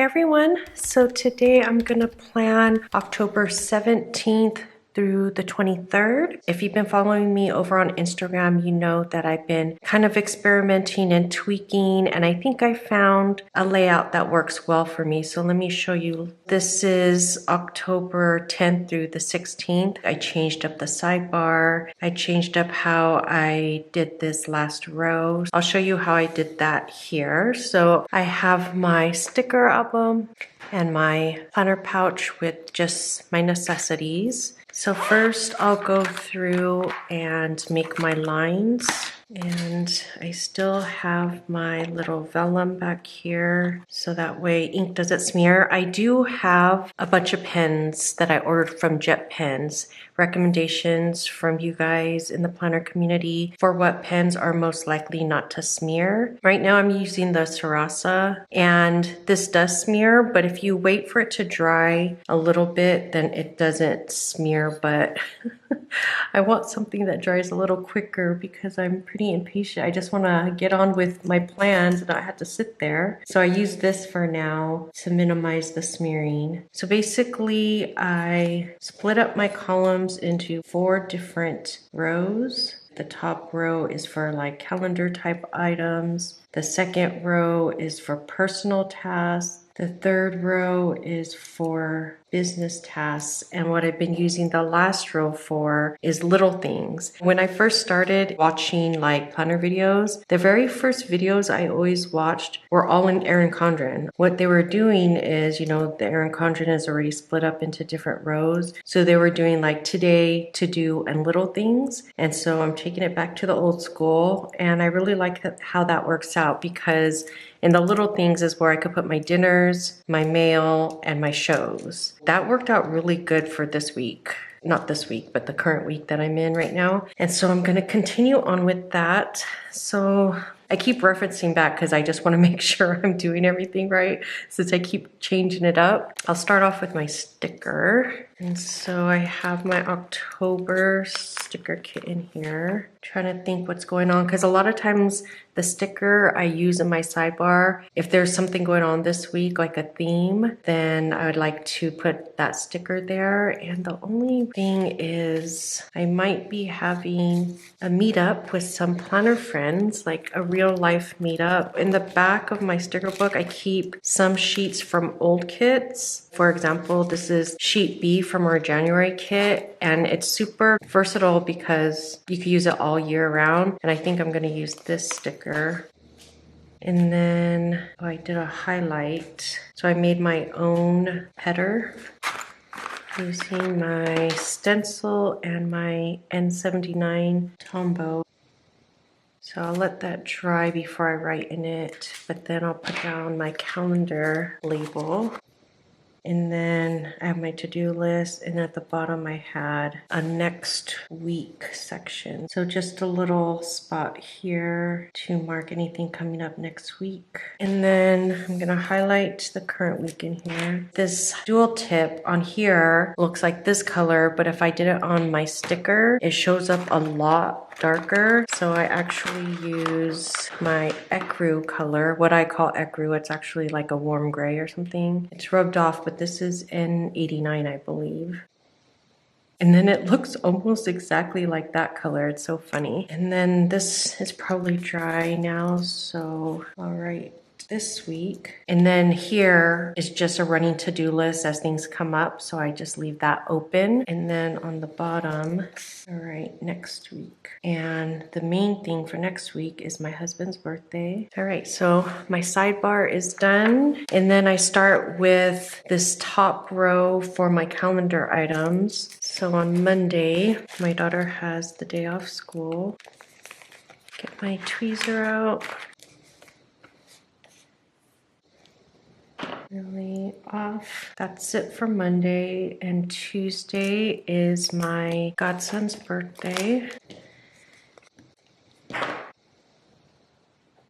Hey everyone, so today I'm gonna plan October 17th through the 23rd. If you've been following me over on Instagram, you know that I've been kind of experimenting and tweaking, and I think I found a layout that works well for me. So let me show you. This is October 10th through the 16th. I changed up the sidebar. I changed up how I did this last row. I'll show you how I did that here. So I have my sticker album and my planner pouch with just my necessities. So first I'll go through and make my lines, and I still have my little vellum back here so that way ink doesn't smear. I do have a bunch of pens that I ordered from Jet Pens. Recommendations from you guys in the planner community for what pens are most likely not to smear. Right now I'm using the Sarasa, and this does smear, but if you wait for it to dry a little bit, then it doesn't smear. But I want something that dries a little quicker because I'm pretty impatient. I just want to get on with my plans and not have to sit there. So I use this for now to minimize the smearing. So basically I split up my columns into 4 different rows. The top row is for like calendar type items. The second row is for personal tasks. The third row is for business tasks, and what I've been using the last row for is little things. When I first started watching like planner videos, the very first videos I always watched were all in Erin Condren. What they were doing is, you know, the Erin Condren is already split up into different rows. So they were doing like today, to do, and little things. And so I'm taking it back to the old school, and I really like how that works out, because in the little things is where I could put my dinners, my mail, and my shows. That worked out really good for this week. Not this week, but the current week that I'm in right now. And so I'm gonna continue on with that. So I keep referencing back because I just want to make sure I'm doing everything right, since I keep changing it up. I'll start off with my sticker. And so I have my October sticker kit in here. I'm trying to think what's going on, because a lot of times the sticker I use in my sidebar, if there's something going on this week, like a theme, then I would like to put that sticker there. And the only thing is I might be having a meetup with some planner friends, like a real life meetup. In the back of my sticker book, I keep some sheets from old kits. For example, this is sheet B from our January kit, and it's super versatile because you can use it all year round. And I think I'm gonna use this sticker. And then I did a highlight. So I made my own header using my stencil and my N79 Tombow. So I'll let that dry before I write in it, but then I'll put down my calendar label. And then I have my to-do list, and at the bottom I had a next week section. So just a little spot here to mark anything coming up next week. And then I'm gonna highlight the current week in here. This dual tip on here looks like this color, but if I did it on my sticker, it shows up a lot darker. So I actually use my ecru color, what I call ecru. It's actually like a warm gray or something. It's rubbed off, but this is N89, I believe. And then it looks almost exactly like that color. It's so funny. And then this is probably dry now, so all right. This week. And then here is just a running to-do list as things come up, so I just leave that open. And then on the bottom, all right, next week. And the main thing for next week is my husband's birthday. All right, so my sidebar is done. And then I start with this top row for my calendar items. So on Monday, my daughter has the day off school. Get my tweezer out. Really off. That's it for Monday, and Tuesday is my godson's birthday.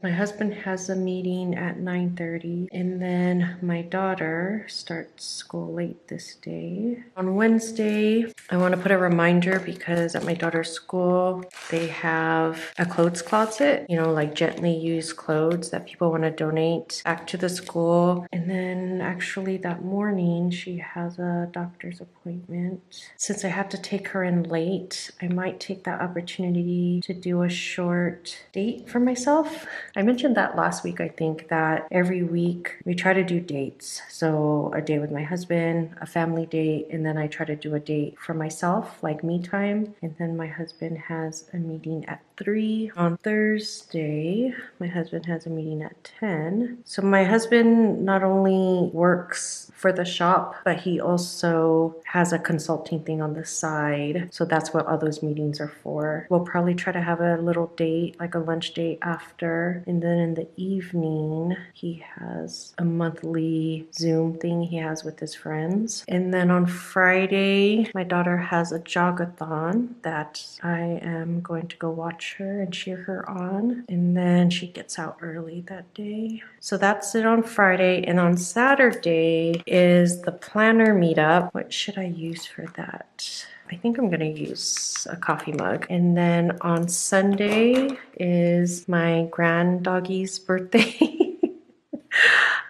My husband has a meeting at 9:30, and then my daughter starts school late this day. On Wednesday, I want to put a reminder because at my daughter's school, they have a clothes closet, like gently used clothes that people want to donate back to the school. And then actually that morning, she has a doctor's appointment. Since I have to take her in late, I might take that opportunity to do a short date for myself. I mentioned that last week, I think, that every week we try to do dates. So a date with my husband, a family date, and then I try to do a date for myself, like me time. And then my husband has a meeting at 3. On Thursday, my husband has a meeting at 10. So my husband not only works for the shop, but he also has a consulting thing on the side. So that's what all those meetings are for. We'll probably try to have a little date, like a lunch date after. And then in the evening, he has a monthly Zoom thing he has with his friends. And then on Friday, my daughter has a jogathon that I am going to go watch her and cheer her on. And then she gets out early that day. So that's it on Friday. And on Saturday is the planner meetup. What should I use for that? I think I'm gonna use a coffee mug. And then on Sunday is my grand doggy's birthday.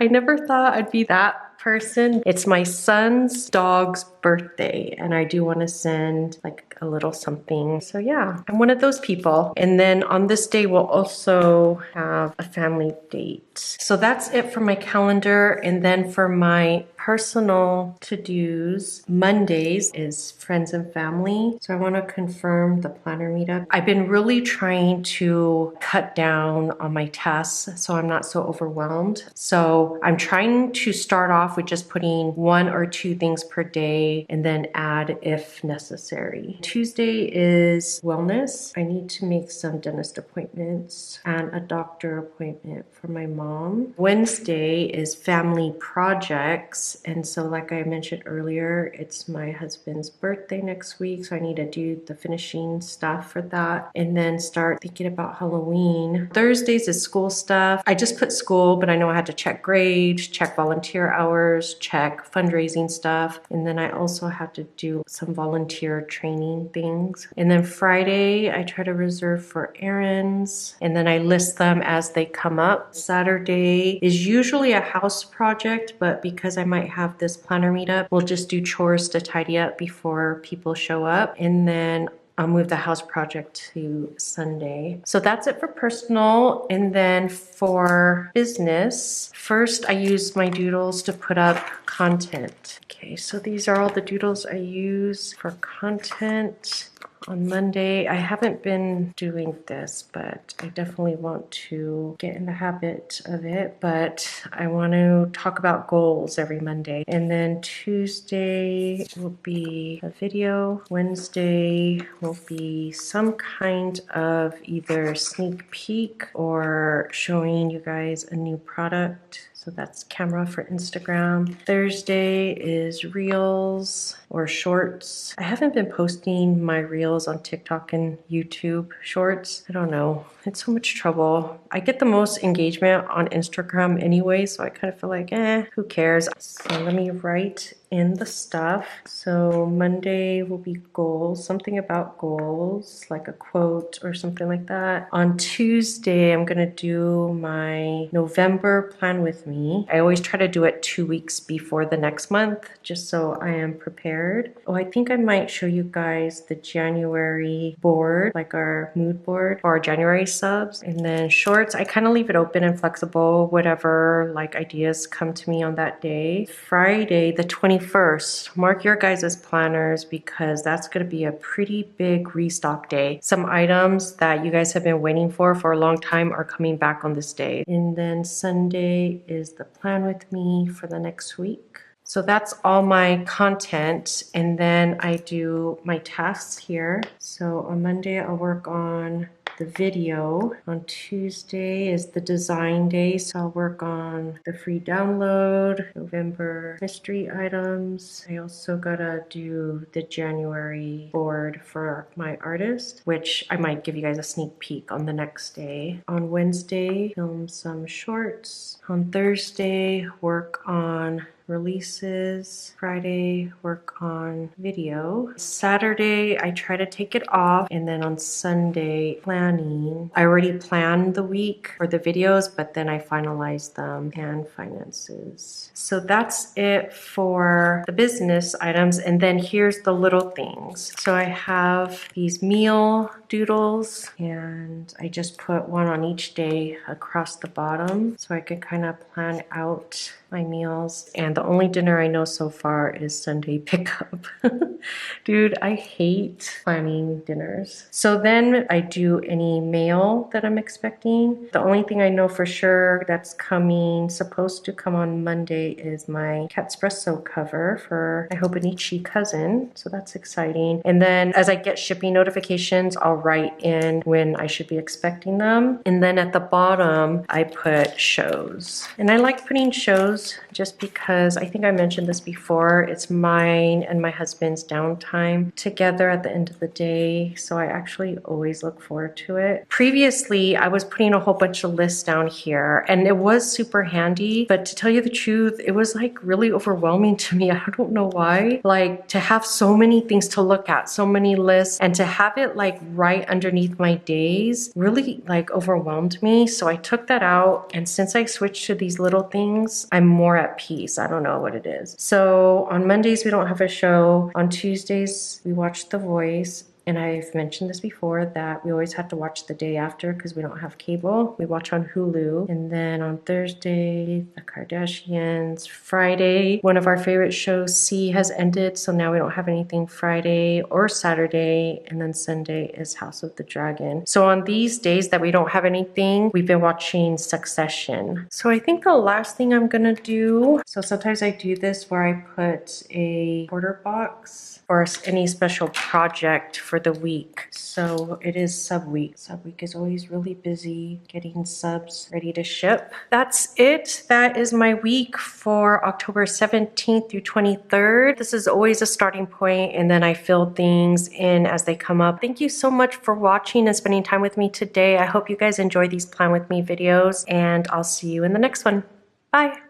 I never thought I'd be that person. It's my son's dog's birthday, and I do want to send like a little something. So yeah, I'm one of those people. And then on this day, we'll also have a family date. So that's it for my calendar. And then for my personal to-dos, Mondays is friends and family. So I want to confirm the planner meetup. I've been really trying to cut down on my tasks so I'm not so overwhelmed. So I'm trying to start off with just putting 1 or 2 things per day and then add if necessary. Tuesday is wellness. I need to make some dentist appointments and a doctor appointment for my mom. Wednesday is family projects. And so like I mentioned earlier, it's my husband's birthday next week. So I need to do the finishing stuff for that and then start thinking about Halloween. Thursdays is school stuff. I just put school, but I know I had to check grades, check volunteer hours, check fundraising stuff. And then I also have to do some volunteer training things. And then Friday, I try to reserve for errands and then I list them as they come up. Saturday is usually a house project, but because I might have this planner meetup, we'll just do chores to tidy up before people show up. And then I'll move the house project to Sunday. So that's it for personal. And then for business, first I use my doodles to put up content. Okay, so these are all the doodles I use for content. On Monday, I haven't been doing this, but I definitely want to get in the habit of it. But I want to talk about goals every Monday. And then Tuesday will be a video. Wednesday will be some kind of either sneak peek or showing you guys a new product. So that's camera for Instagram. Thursday is reels or shorts. I haven't been posting my reels on TikTok and YouTube shorts. I don't know. It's so much trouble. I get the most engagement on Instagram anyway, so I kind of feel like, who cares? So let me write in the stuff. So Monday will be goals, something about goals, like a quote or something like that. On Tuesday, I'm gonna do my November plan with me. I always try to do it 2 weeks before the next month, just so I am prepared. Oh, I think I might show you guys the January board, like our mood board for our January subs. And then shorts, I kind of leave it open and flexible, whatever like ideas come to me on that day. Friday, the 21st, mark your guys' planners because that's going to be a pretty big restock day. Some items that you guys have been waiting for a long time are coming back on this day. And then Sunday is the plan with me for the next week. So that's all my content, and then I do my tasks here. So on Monday, I'll work on the video. On Tuesday is the design day, so I'll work on the free download, November mystery items. I also gotta do the January board for my artist, which I might give you guys a sneak peek on the next day. On Wednesday, film some shorts. On Thursday, work on releases. Friday, work on video. Saturday, I try to take it off. And then on Sunday, planning. I already planned the week for the videos, but then I finalized them and finances. So that's it for the business items. And then here's the little things. So I have these meal doodles, and I just put one on each day across the bottom so I could kind of plan out my meals. And the only dinner I know so far is Sunday pickup. Dude, I hate planning dinners. So then I do any mail that I'm expecting. The only thing I know for sure that's coming, supposed to come on Monday, is my Catspresso cover for my Hobonichi Cousin. So that's exciting. And then as I get shipping notifications, I'll write in when I should be expecting them. And then at the bottom, I put shows. And I like putting shows just because I think I mentioned this before. It's mine and my husband's downtime together at the end of the day. So I actually always look forward to it. Previously, I was putting a whole bunch of lists down here and it was super handy. But to tell you the truth, it was like really overwhelming to me. I don't know why. Like to have so many things to look at, so many lists, and to have it like right underneath my days really like overwhelmed me. So I took that out, and since I switched to these little things, I'm more at peace. I don't know what it is. So on Mondays we don't have a show. On Tuesdays we watch The Voice. And I've mentioned this before that we always have to watch the day after because we don't have cable. We watch on Hulu. And then on Thursday, The Kardashians. Friday, one of our favorite shows, C, has ended. So now we don't have anything Friday or Saturday. And then Sunday is House of the Dragon. So on these days that we don't have anything, we've been watching Succession. So I think the last thing I'm gonna do, so sometimes I do this where I put a order box or any special project for the week. So it is sub week. Sub week is always really busy getting subs ready to ship. That's it. That is my week for October 17th through 23rd. This is always a starting point, and then I fill things in as they come up. Thank you so much for watching and spending time with me today. I hope you guys enjoy these Plan With Me videos, and I'll see you in the next one. Bye.